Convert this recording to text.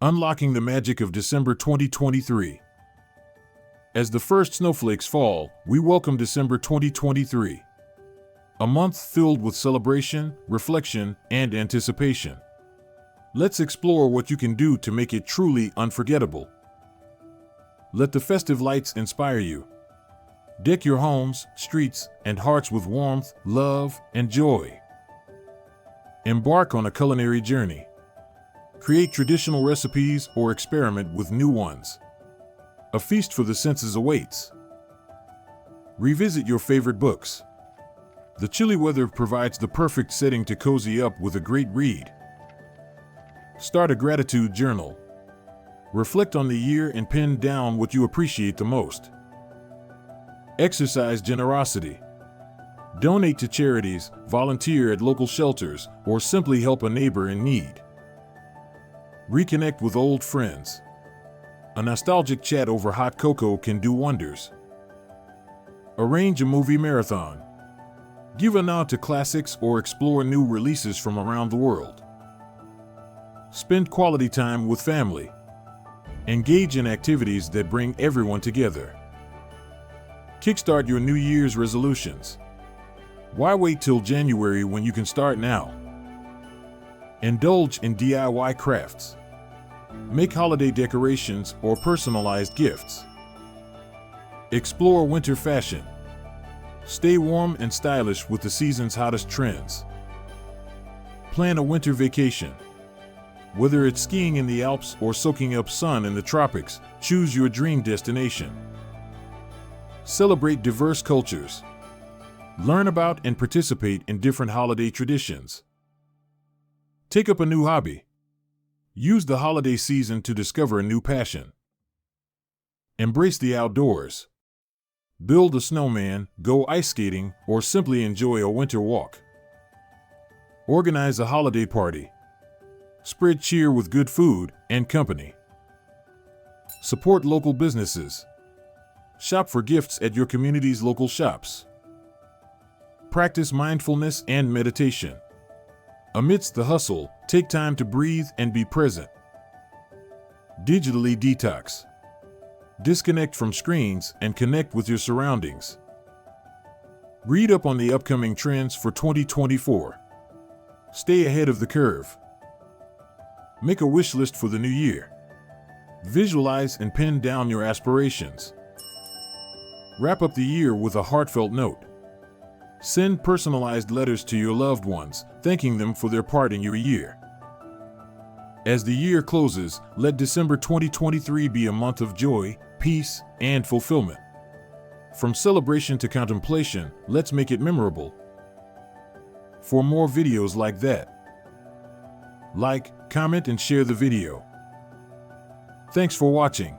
Unlocking the magic of December 2023. As the first snowflakes fall, we welcome December 2023. A month filled with celebration, reflection, and anticipation. Let's explore what you can do to make it truly unforgettable. Let the festive lights inspire you. Deck your homes, streets, and hearts with warmth, love, and joy. Embark on a culinary journey. Create traditional recipes or experiment with new ones. A feast for the senses awaits. Revisit your favorite books. The chilly weather provides the perfect setting to cozy up with a great read. Start a gratitude journal. Reflect on the year and pen down what you appreciate the most. Exercise generosity. Donate to charities, volunteer at local shelters, or simply help a neighbor in need. Reconnect with old friends. A nostalgic chat over hot cocoa can do wonders. Arrange a movie marathon. Give a nod to classics or explore new releases from around the world. Spend quality time with family. Engage in activities that bring everyone together. Kickstart your New Year's resolutions. Why wait till January when you can start now? Indulge in DIY crafts. Make holiday decorations or personalized gifts. Explore winter fashion. Stay warm and stylish with the season's hottest trends. Plan a winter vacation. Whether it's skiing in the Alps or soaking up sun in the tropics, choose your dream destination. Celebrate diverse cultures. Learn about and participate in different holiday traditions. Take up a new hobby. Use the holiday season to discover a new passion. Embrace the outdoors. Build a snowman, go ice skating, or simply enjoy a winter walk. Organize a holiday party. Spread cheer with good food and company. Support local businesses. Shop for gifts at your community's local shops. Practice mindfulness and meditation. Amidst the hustle, take time to breathe and be present. Digitally detox. Disconnect from screens and connect with your surroundings. Read up on the upcoming trends for 2024. Stay ahead of the curve. Make a wish list for the new year. Visualize and pen down your aspirations. Wrap up the year with a heartfelt note. Send personalized letters to your loved ones, thanking them for their part in your year. As the year closes, let December 2023 be a month of joy, peace, and fulfillment. From celebration to contemplation, let's make it memorable. For more videos like that, like, comment, and share the video. Thanks for watching.